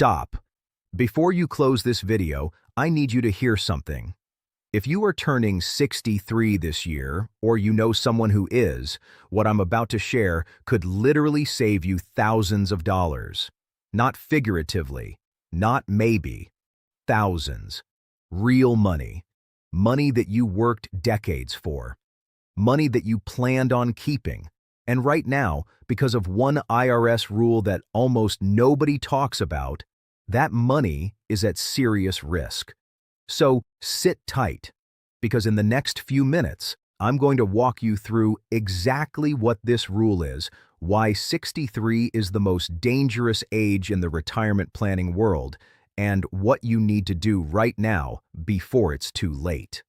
Stop. Before you close this video, I need you to hear something. If you are turning 63 this year, or you know someone who is, what I'm about to share could literally save you thousands of dollars. Not figuratively, not maybe. Thousands. Real money. Money that you worked decades for. Money that you planned on keeping. And right now, because of one IRS rule that almost nobody talks about, that money is at serious risk. So sit tight, because in the next few minutes, I'm going to walk you through exactly what this rule is, why 63 is the most dangerous age in the retirement planning world, and what you need to do right now before it's too late.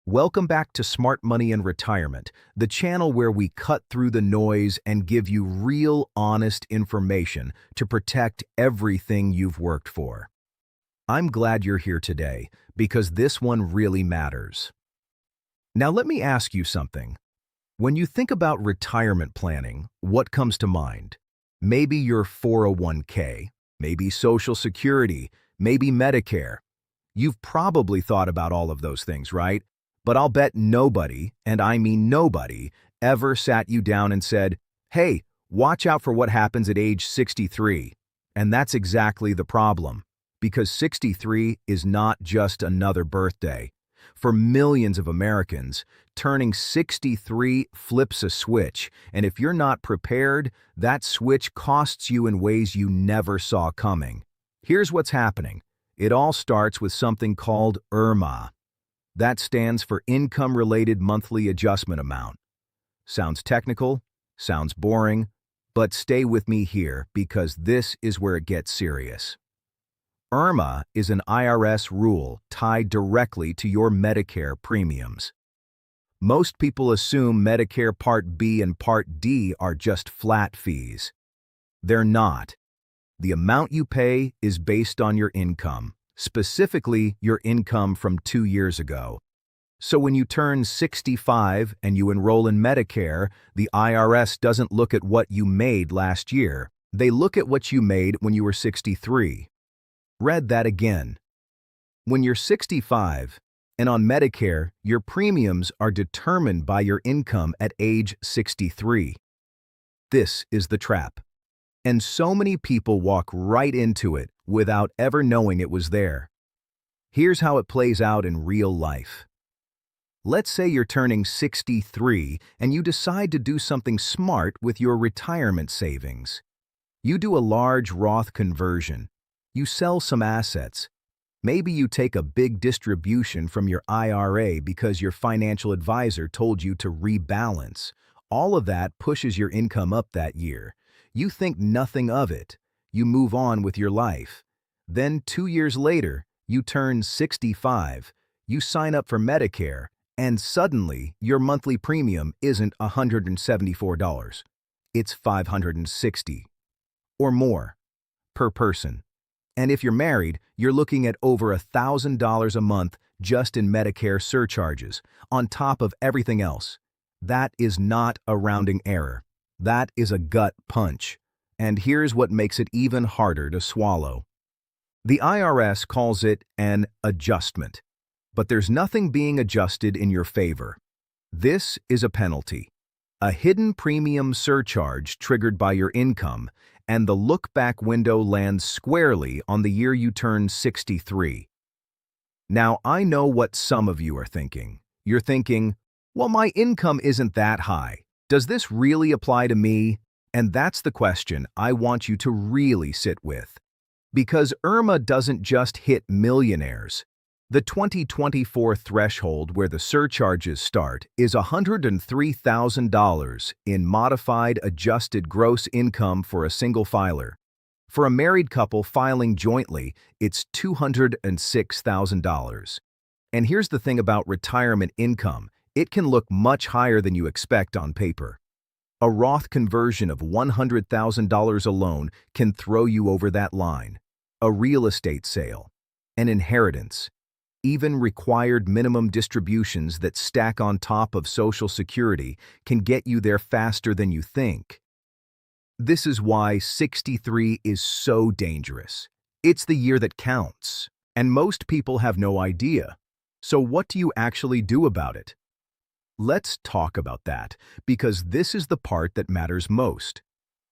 Welcome back to Smart Money and Retirement, the channel where we cut through the noise and give you real, honest information to protect everything you've worked for. I'm glad you're here today, because this one really matters. Now let me ask you something. When you think about retirement planning, what comes to mind? Maybe your 401k, maybe Social Security, maybe Medicare. You've probably thought about all of those things, right? But I'll bet nobody, and I mean nobody, ever sat you down and said, "Hey, watch out for what happens at age 63. And that's exactly the problem. Because 63 is not just another birthday. For millions of Americans, turning 63 flips a switch, and if you're not prepared, that switch costs you in ways you never saw coming. Here's what's happening. It all starts with something called IRMA. That stands for Income-Related Monthly Adjustment Amount. Sounds technical, sounds boring, but stay with me here because this is where it gets serious. IRMA is an IRS rule tied directly to your Medicare premiums. Most people assume Medicare Part B and Part D are just flat fees. They're not. The amount you pay is based on your income, specifically your income from 2 years ago. So when you turn 65 and you enroll in Medicare, the IRS doesn't look at what you made last year. They look at what you made when you were 63. Read that again. When you're 65 and on Medicare, your premiums are determined by your income at age 63. This is the trap. And so many people walk right into it without ever knowing it was there. Here's how it plays out in real life. Let's say you're turning 63 and you decide to do something smart with your retirement savings. You do a large Roth conversion. You sell some assets. Maybe you take a big distribution from your IRA because your financial advisor told you to rebalance. All of that pushes your income up that year. You think nothing of it. You move on with your life. Then 2 years later, you turn 65. You sign up for Medicare, and suddenly your monthly premium isn't $174. It's $560 or more per person. And if you're married, you're looking at over $1,000 a month just in Medicare surcharges, on top of everything else. That is not a rounding error. That is a gut punch. And here's what makes it even harder to swallow. The IRS calls it an adjustment, but there's nothing being adjusted in your favor. This is a penalty, a hidden premium surcharge triggered by your income, and the look-back window lands squarely on the year you turn 63. Now, I know what some of you are thinking. You're thinking, well, my income isn't that high. Does this really apply to me? And that's the question I want you to really sit with. Because IRMA doesn't just hit millionaires. The 2024 threshold where the surcharges start is $103,000 in modified adjusted gross income for a single filer. For a married couple filing jointly, it's $206,000. And here's the thing about retirement income. It can look much higher than you expect on paper. A Roth conversion of $100,000 alone can throw you over that line. A real estate sale, an inheritance, even required minimum distributions that stack on top of Social Security can get you there faster than you think. This is why 63 is so dangerous. It's the year that counts, and most people have no idea. So what do you actually do about it? Let's talk about that, because this is the part that matters most.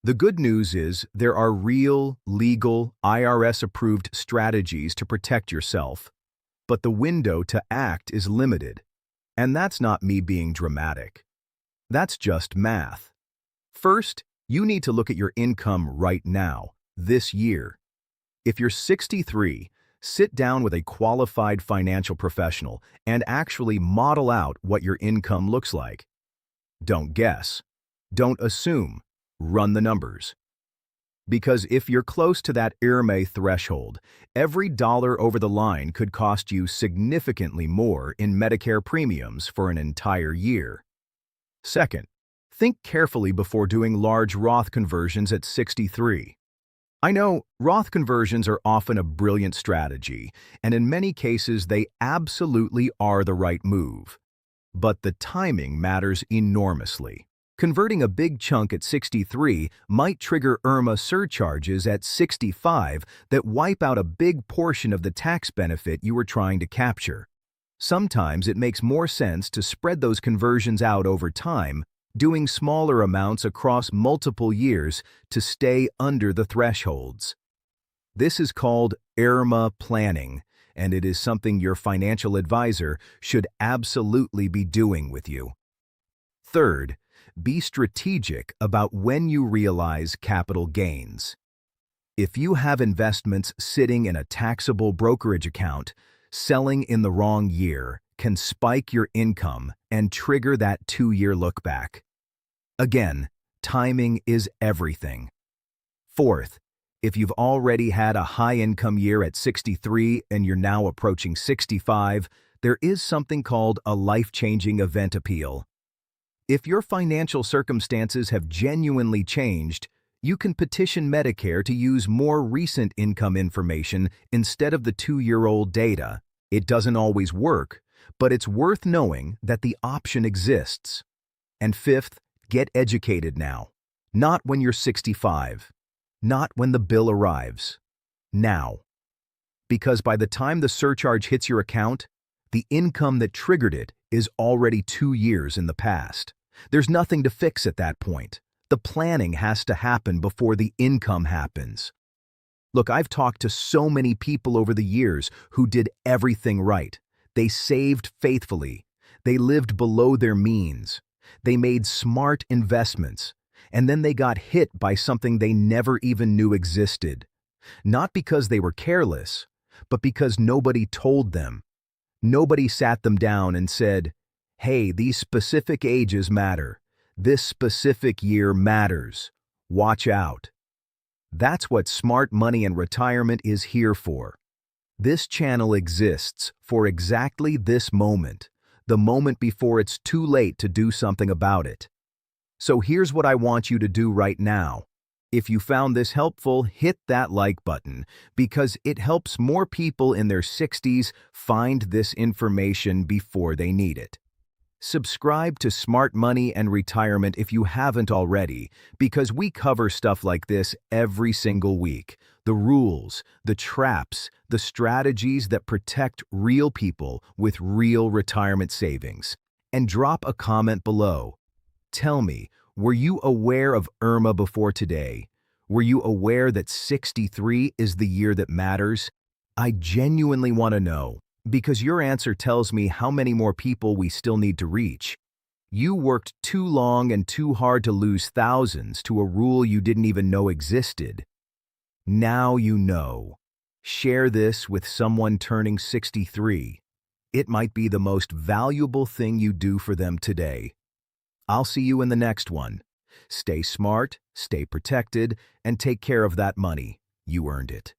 The good news is there are real, legal, IRS-approved strategies to protect yourself, but the window to act is limited. And that's not me being dramatic. That's just math. First, you need to look at your income right now, this year. If you're 63, sit down with a qualified financial professional and actually model out what your income looks like. Don't guess. Don't assume. Run the numbers. Because if you're close to that IRMA threshold, every dollar over the line could cost you significantly more in Medicare premiums for an entire year. Second, think carefully before doing large Roth conversions at 63. I know Roth conversions are often a brilliant strategy, and in many cases they absolutely are the right move. But the timing matters enormously. Converting a big chunk at 63 might trigger IRMA surcharges at 65 that wipe out a big portion of the tax benefit you were trying to capture. Sometimes it makes more sense to spread those conversions out over time, doing smaller amounts across multiple years to stay under the thresholds. This is called IRMA planning, and it is something your financial advisor should absolutely be doing with you. Third, be strategic about when you realize capital gains. If you have investments sitting in a taxable brokerage account, selling in the wrong year can spike your income and trigger that 2-year look-back. Again, timing is everything. Fourth, if you've already had a high-income year at 63 and you're now approaching 65, there is something called a life-changing event appeal. If your financial circumstances have genuinely changed, you can petition Medicare to use more recent income information instead of the 2-year-old data. It doesn't always work, but it's worth knowing that the option exists. And fifth, get educated now. Not when you're 65. Not when the bill arrives. Now. Because by the time the surcharge hits your account, the income that triggered it is already 2 years in the past. There's nothing to fix at that point. The planning has to happen before the income happens. Look, I've talked to so many people over the years who did everything right. They saved faithfully. They lived below their means. They made smart investments. And then they got hit by something they never even knew existed. Not because they were careless, but because nobody told them. Nobody sat them down and said, "Hey, these specific ages matter. This specific year matters. Watch out." That's what Smart Money and Retirement is here for. This channel exists for exactly this moment, the moment before it's too late to do something about it. So here's what I want you to do right now. If you found this helpful, hit that like button, because it helps more people in their 60s find this information before they need it. Subscribe to Smart Money and Retirement if you haven't already, because we cover stuff like this every single week. The rules, the traps, the strategies that protect real people with real retirement savings. And drop a comment below. Tell me, were you aware of IRMA before today? Were you aware that 63 is the year that matters? I genuinely want to know, because your answer tells me how many more people we still need to reach. You worked too long and too hard to lose thousands to a rule you didn't even know existed. Now you know. Share this with someone turning 63. It might be the most valuable thing you do for them today. I'll see you in the next one. Stay smart, stay protected, and take care of that money. You earned it.